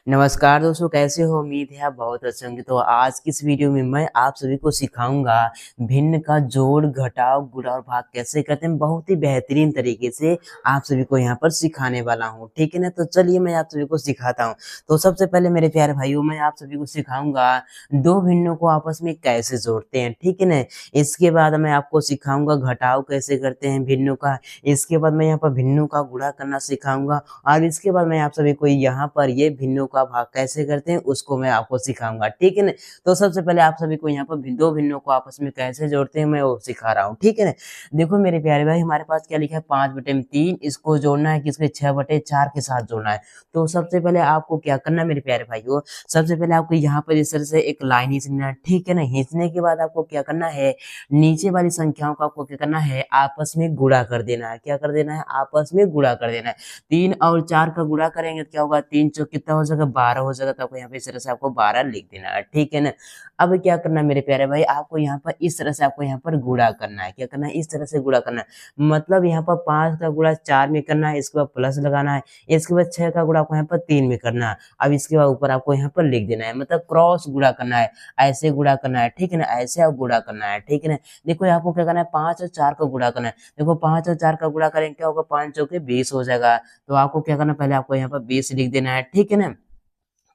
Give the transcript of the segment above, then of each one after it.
नमस्कार दोस्तों, कैसे हो? उम्मीद है आप बहुत अच्छे होंगे। तो आज की इस वीडियो में मैं आप सभी को सिखाऊंगा भिन्न का जोड़, घटाव, गुणा और भाग कैसे करते हैं। बहुत ही बेहतरीन तरीके से आप सभी को यहाँ पर सिखाने वाला हूँ, ठीक है ना। तो चलिए मैं आप सभी को सिखाता हूँ। तो सबसे पहले मेरे प्यारे भाइयों, मैं आप सभी को सिखाऊंगा दो भिन्नों को आपस में कैसे जोड़ते हैं, ठीक है ना। इसके बाद मैं आपको सिखाऊंगा घटाव कैसे करते हैं भिन्नों का। इसके बाद मैं यहाँ पर भिन्नों का गुणा करना सिखाऊंगा और इसके बाद मैं आप सभी को यहाँ पर ये भिन्नों का भाग कैसे करते हैं उसको मैं आपको सिखाऊंगा, ठीक है ना। तो सबसे पहले आप सभी को यहाँ पर दो भिन्नों को आपस में कैसे जोड़ते हैं मैं वो सिखा रहा हूँ, ठीक है ना। देखो मेरे प्यारे भाई, हमारे पास क्या लिखा है 5/3, इसको जोड़ना है किसके 6/4 के साथ जोड़ना है। तो सबसे पहले आपको क्या करना है मेरे प्यारे भाइयों, सबसे पहले आपको यहाँ पर इस तरह से एक लाइन खींचना है, ठीक है ना। खींचने के बाद आपको क्या करना है, नीचे वाली संख्याओं का आपको क्या करना है, आपस में गुणा कर देना है। क्या कर देना है? आपस में गुणा कर देना है। 3 और 4 का गुणा करेंगे तो क्या होगा, 3 चौक कितना हो जाएगा, 12 हो जाएगा। तो आपको यहाँ पे इस तरह से आपको 12 लिख देना है, ठीक है ना। अब क्या करना है मेरे प्यारे भाई, आपको यहाँ पर इस तरह से आपको यहाँ पर गुणा करना है। क्या करना है? इस तरह से गुणा करना है। मतलब यहाँ पर 5 का गुणा 4 में करना है, इसके बाद प्लस लगाना है। इसके बाद 6 का गुणा आपको यहाँ पर 3 में करना है। अब इसके बाद ऊपर आपको यहाँ पर लिख देना है, मतलब क्रॉस गुणा करना है, ऐसे गुणा करना है, ठीक है ना। ऐसे आप गुणा करना है, ठीक है ना। देखो आपको क्या करना है, 5 और 4 का गुणा करना है। देखो 5 और 4 का गुणा करेंगे क्या होगा, 5 चौके 20 हो जाएगा। तो आपको क्या करना है, पहले आपको यहाँ पर 20 लिख देना है, ठीक है ना।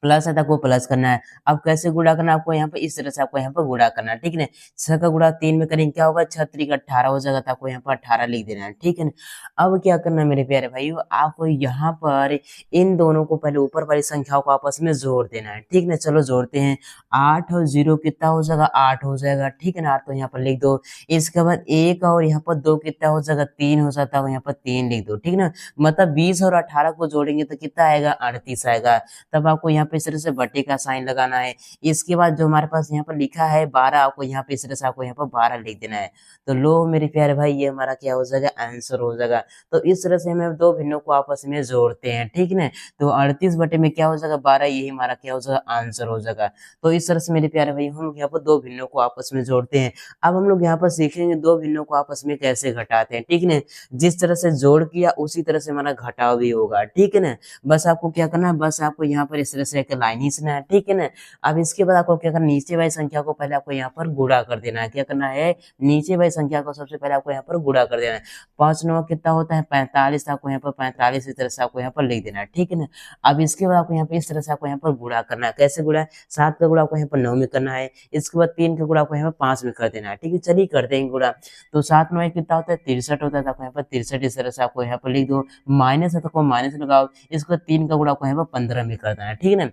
प्लस है तो आपको प्लस करना है। अब कैसे गुणा करना है, आपको यहाँ पर इस तरह से आपको यहाँ पर गुणा करना है, ठीक है ना। 6 का गुणा 3 में करेंगे क्या होगा, 6 3 का 18 हो जाएगा। तो आपको यहाँ पर 18 लिख देना है, ठीक है ना। अब क्या करना है मेरे प्यारे भाइयों, आपको यहाँ पर इन दोनों को पहले ऊपर वाली संख्याओं को आपस में जोड़ देना है, ठीक ना। चलो जोड़ते हैं। 8 और 0 कितना हो जाएगा, 8 हो जाएगा, ठीक है ना। 8 तो यहाँ पर लिख दो। इसके बाद 1 और यहाँ पर 2 कितना हो जाएगा, 3 हो जाता है, यहाँ पर 3 लिख दो, ठीक ना। मतलब 20 और 18 को जोड़ेंगे तो कितना आएगा, 38 आएगा। तब आपको यहाँ पे इस तरह से बटे का साइन लगाना है। इसके बाद जो हमारे पास यहाँ पर लिखा है 12, आपको यहाँ पे इस तरह से आपको यहाँ पर 12 लिख देना है। तो लो मेरे प्यारे भाई, ये हमारा क्या हो जाएगा, आंसर हो जाएगा। तो इस तरह से हमें दो भिन्नों को आपस में जोड़ते हैं, ठीक है ना। तो 38 बटे में क्या हो जाएगा, 12, यही हमारा क्या हो जाएगा, आंसर हो जाएगा। तो इस तरह से मेरे प्यारे भाई हम लोग यहाँ पर दो भिन्नों को आपस में जोड़ते हैं। अब हम लोग यहाँ पर सीखेंगे दो भिन्नों को आपस में कैसे घटाते हैं, ठीक है ना। जिस तरह से जोड़ किया उसी तरह से हमारा घटाव भी होगा, ठीक है ना। बस आपको क्या करना है, बस आपको यहाँ पर इस तरह से एक लाइन खींचना है, ठीक है ना। अब इसके बाद आपको क्या करना है, नीचे वाली संख्या को पहले आपको यहाँ पर गुणा कर देना है। क्या करना है, नीचे वाली संख्या को सबसे पहले आपको यहाँ पर गुणा कर देना है। 5 9 कितना होता है, 45। आपको यहाँ पर 45 इस तरह से आपको यहाँ पर लिख देना है, ठीक है ना। अब इसके बाद आपको यहाँ पे इस तरह से आपको यहाँ पर गुणा करना है। कैसे गुणा है, 7 का गुणा आपको यहाँ पर 9 में करना है। इसके बाद 3 का गुणा आपको यहाँ पर 5 में कर देना है, ठीक है। चलिए करते हैं गुणा। तो 7 9 कितना होता है, 63 होता है। तो आपको यहाँ पर 63 इस तरह से आपको यहाँ पर लिख दो। माइनस है तो माइनस लगाओ। इसके बाद 3 का गुणा आपको यहाँ पर 15 में करना है, ठीक है ना।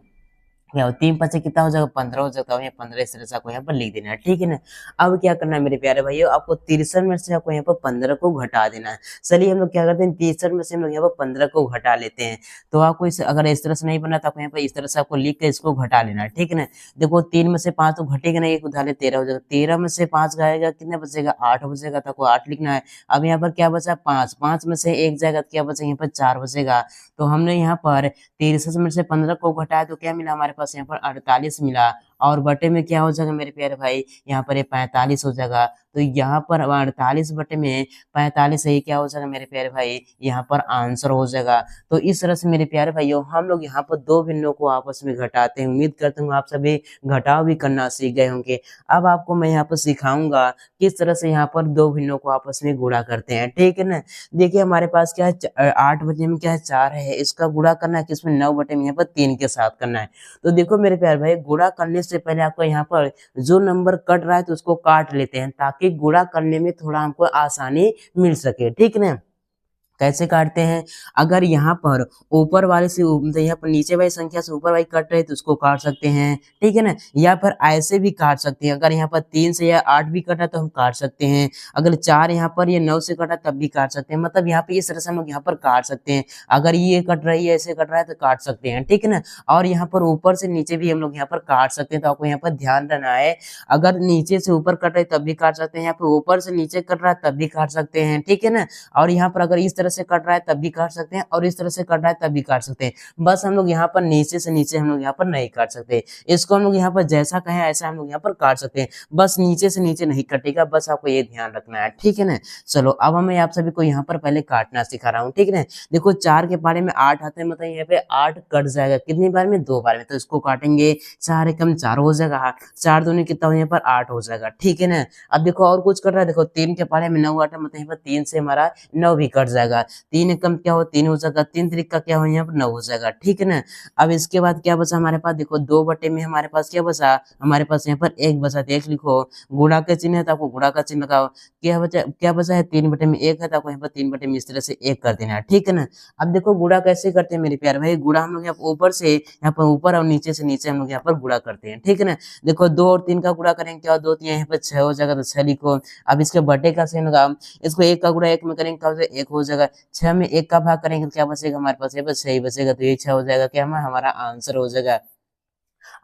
क्या हो, 3 5 कितना हो जाएगा, 15 हो जाता है। 15 इस तरह से आपको यहाँ पर लिख देना है, ठीक है ना। अब क्या करना है मेरे प्यारे भाइयों, आपको 63 में से आपको यहाँ पर 15 को घटा देना है। चलिए हम लोग क्या करते हैं, 63 में से हम लोग यहाँ पर 15 को घटा लेते हैं। तो आपको इस अगर इस तरह से नहीं बना तो आपको यहाँ पर इस तरह से आपको लिख के इसको घटा लेना है, ठीक है ना। देखो 3 में से 5 तो घटेगा नहीं, एक उधार 13 हो जाएगा। 13 में से 5 जाएगा, कितने बचेगा, 8 बचेगा। तो आपको 8 लिखना है। अब यहाँ पर क्या बचा, 5। 5 में से 1 जाएगा तो क्या बचेगा, यहाँ पर 4 बचेगा। तो हमने यहाँ पर 63 में से 15 को घटाया तो क्या मिला हमारे पास, यहाँ पर 48 मिला। और बटे में क्या हो जाएगा मेरे प्यारे भाई, यहाँ पर ये 45 हो जाएगा। तो यहाँ पर 48 बटे में 45 है, क्या हो जाएगा मेरे प्यारे भाई, यहाँ पर आंसर हो जाएगा। तो इस तरह से मेरे प्यारे भाइयों हम लोग यहाँ पर दो भिन्नों को आपस में घटाते हैं। उम्मीद करता हूँ आप सभी घटाव भी करना सीख गए होंगे। अब आपको मैं यहाँ पर सिखाऊंगा किस तरह से यहाँ पर दो भिन्नों को आपस में गुणा करते हैं, ठीक है ना। देखिए हमारे पास क्या है, 8 बटे में क्या है, 4 है। इसका गुणा करना है किसमें, 9 बटे में यहाँ पर 3 के साथ करना है। तो देखो मेरे प्यारे भाई, गुणा करने से पहले आपको यहाँ पर जो नंबर कट रहा है तो उसको काट लेते हैं, ताकि गुणा करने में थोड़ा हमको आसानी मिल सके, ठीक है ना। कैसे काटते हैं, अगर यहाँ पर ऊपर वाले से मतलब यहाँ पर नीचे वाली संख्या से ऊपर वाली कट रहे तो उसको काट सकते हैं, ठीक है ना। या फिर ऐसे भी काट सकते हैं, अगर यहाँ पर 3 से या 8 भी कटा तो हम काट सकते हैं। अगर 4 यहाँ पर या 9 से कटा तब भी काट सकते हैं। मतलब यहाँ पे इस तरह से हम लोग यहाँ पर काट सकते हैं। अगर ये कट रही है, ऐसे कट रहा है तो काट सकते हैं, ठीक है ना। और यहाँ पर ऊपर से नीचे भी हम लोग यहाँ पर काट सकते हैं। तो आपको यहाँ पर ध्यान देना है, अगर नीचे से ऊपर कट रहे तब भी काट सकते हैं, यहाँ पर ऊपर से नीचे कट रहा है तब भी काट सकते हैं, ठीक है ना। और यहाँ पर अगर इस तरह से कट रहा है तब भी काट सकते हैं और इस तरह से कट रहा है तब भी काट सकते हैं। बस हम लोग यहाँ पर नीचे से नीचे हम लोग यहाँ पर नहीं काट सकते। इसको हम लोग यहाँ पर जैसा कहें ऐसा हम लोग यहाँ पर काट सकते हैं, बस नीचे से नीचे नहीं कटेगा, बस आपको ये ध्यान रखना है, ठीक है ना। चलो अब मैं आप सभी को यहाँ पर पहले काटना सिखा रहा हूँ, ठीक है ना। देखो 4 के पारे में 8 आते हैं, मतलब यहाँ पे 8 कट जाएगा कितनी बार में, 2 बार में। तो इसको काटेंगे, 4 एकम 4 हो जाएगा, 4 दूनी कितना हो यहाँ पर 8 हो जाएगा, ठीक है ना। अब देखो और कुछ कर रहा है, देखो 3 के पारे में 9 आटा, मतलब यहाँ पर 3 से हमारा 9 भी कट जाएगा, 3 एकम क्या हो 3 हो जाएगा, 3 त्रिक का क्या हो यहाँ पर 9 हो जाएगा, ठीक है ना। अब इसके बाद क्या बचा हमारे पास, देखो 2 बटे में हमारे पास क्या बचा, हमारे पास यहाँ पर 1 बचा, तो 1 लिखो, गुणा का चिन्ह है तो आपको गुणा का चिन्ह लगाओ। क्या बचा है, 3 बटे में 1 है तो आपको यहाँ पर 3 बटे में इस तरह से 1 कर देना है, ठीक है ना। अब देखो गुणा कैसे करते हैं मेरे प्यारे भाई, गुणा हम लोग यहाँ ऊपर से यहाँ पर ऊपर और नीचे से नीचे हम लोग यहाँ पर गुणा करते हैं, ठीक है ना। देखो 2 और 3 का गुणा करेंगे क्या, 2 3 यहाँ पर 6 हो जाएगा, तो 6 लिखो। अब इसके बटे का चिन्ह लगाओ, इसको 1 का गुणा 1 में करेंगे क्या हो जाएगा, 1 हो जाएगा। 6 में 1 का भाग करेंगे तो क्या बचेगा हमारे पास, यहाँ पर 6 ही बचेगा, तो ये 6 हो जाएगा, क्या हमारा आंसर हो जाएगा।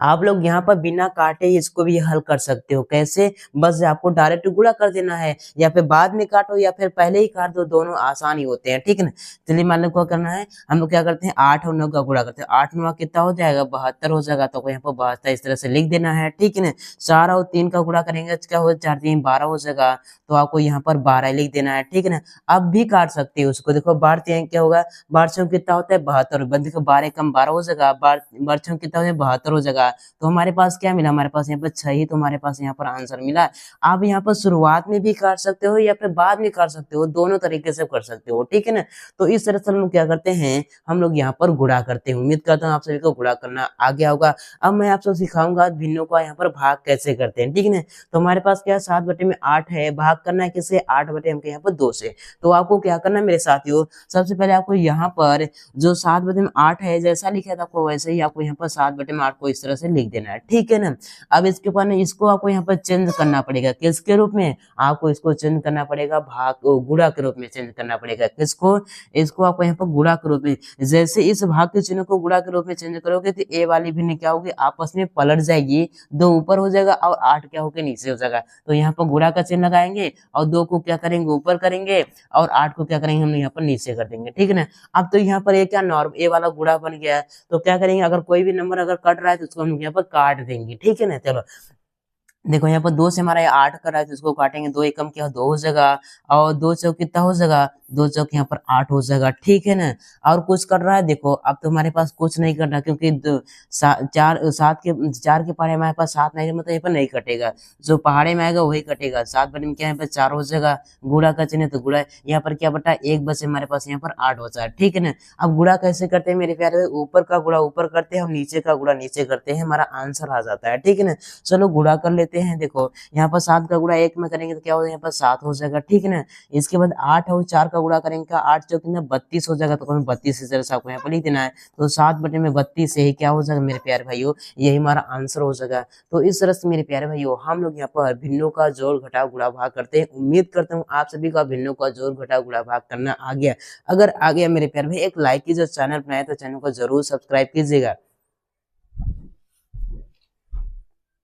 आप लोग यहाँ पर बिना काटे ही इसको भी हल कर सकते हो, कैसे, बस आपको डायरेक्ट गुणा कर देना है, या फिर बाद में काटो या फिर पहले ही काट दो, दोनों आसान ही होते हैं, ठीक है ना। चलिए मान लो क्या करना है, हम लोग क्या करते हैं 8 और 9 का गुणा करते हैं, 8 9 कितना हो जाएगा 72 हो जाएगा, तो यहाँ पर 72 इस तरह से लिख देना है, ठीक है ना। 4 और 3 का गुणा करेंगे क्या हो, 4 3 12 हो जाएगा, तो आपको यहाँ पर 12 लिख देना है, ठीक है ना। अब भी काट सकते हो उसको, देखो 12 क्या होगा, 12 कितना होता है 72, देखो 12 कम 12 हो जाएगा, 12 कितना हो जाएगा 72 हो जाएगा, तो हमारे पास क्या मिला, हमारे पास यहाँ पर 6 ही, तो हमारे पास यहाँ पर आंसर मिला। आप यहाँ पर शुरुआत में भी काट सकते हो या फिर बाद में काट सकते हो, दोनों तरीके से कर सकते हो, ठीक है ना। तो इस तरह से हम लोग क्या करते हैं, हम लोग यहाँ पर गुणा करते हैं। उम्मीद करता हूँ आप सभी को गुणा करना आ गया होगा। अब मैं आपको सिखाऊंगा भिन्नों का यहाँ पर भाग कैसे करते हैं, ठीक है ना। तो हमारे पास क्या 7 बटे में 8 है, भाग करना है किससे, 8 बटे हमके यहाँ पर 2 से। तो आपको क्या करना है मेरे साथियों, सबसे पहले आपको यहाँ पर जो 7 बटे में 8 है जैसा लिखा था आपको वैसे ही आपको यहाँ पर 7 बटे में 8 को इस तरह से लिख देना है, ठीक है ना। अब इसके ऊपर इसको आपको यहाँ पर चेंज करना पड़ेगा, किसके रूप में, आपको इसको चेंज करना पड़ेगा भाग गुणा के रूप में चेंज करना पड़ेगा, किसको, इसको आपको यहाँ पर गुणा के रूप में। जैसे इस भाग के चिन्ह को गुणा के रूप में चेंज करोगे तो ए वाली भिन्न क्या होगी, आपस में पलट जाएगी, 2 ऊपर हो जाएगा और 8 क्या होकर नीचे हो जाएगा। तो यहाँ पर गुणा का चिन्ह लगाएंगे और 2 को क्या करेंगे ऊपर करेंगे और 8 को क्या करेंगे हम यहाँ पर नीचे कर देंगे, ठीक है ना। अब तो यहाँ पर ये क्या नॉर्म ए वाला गुणा बन गया है, तो क्या करेंगे, अगर कोई भी नंबर अगर कट रहा है तो उसको हम यहाँ पर काट देंगे, ठीक है ना। चलो देखो यहाँ पर 2 से हमारा 8 कर रहा है तो इसको काटेंगे, 2 एकम क्या 2 हो जाएगा और 2 चौक कितना हो जाएगा, 2 चौक यहाँ पर 8 हो जाएगा, ठीक है ना। और कुछ कर रहा है, देखो अब तो हमारे पास कुछ नहीं करना, क्योंकि 4 के पहाड़े हमारे पास 7 नहीं, मतलब यहाँ पर नहीं कटेगा, जो पहाड़े में आएगा वही कटेगा। 7 बटे में क्या यहाँ पर 4 हो जाएगा, गुणा का चिन्ह तो गुणा, यहाँ पर क्या बटा 1 बचे हमारे पास यहाँ पर 8 बचा है, ठीक है ना। अब गुणा कैसे करते हैं मेरे प्यारे, ऊपर का गुणा ऊपर करते हैं और नीचे का गुणा नीचे करते हैं, हमारा आंसर आ जाता है, ठीक है ना। चलो गुणा कर लेते हैं, देखो यहाँ पर 7 का गुणा 1 में करेंगे तो क्या हो जाएगा, यहाँ पर 7 हो जाएगा, ठीक है ना। इसके बाद 8 और 4 का गुणा करेंगे, 8 चौक कितना 32 हो जाएगा, तो हमें 32 इस तरह से आपको यहाँ पर लिख देना है। तो 7 बटे में 32 से ही क्या हो जाएगा मेरे प्यारे भाइयों, यही हमारा आंसर हो जाएगा। तो इस तरह से मेरे प्यारे भाइयों हम लोग यहाँ पर भिन्नों का जोड़ घटाव गुणा भाग करते हैं। उम्मीद करता हूँ आप सभी का भिन्नों का जोड़ घटाव गुणा भाग करना आ गया। अगर आ गया मेरे प्यारे भाई एक लाइक कीजिए, चैनल बनाए तो चैनल को जरूर सब्सक्राइब कीजिएगा।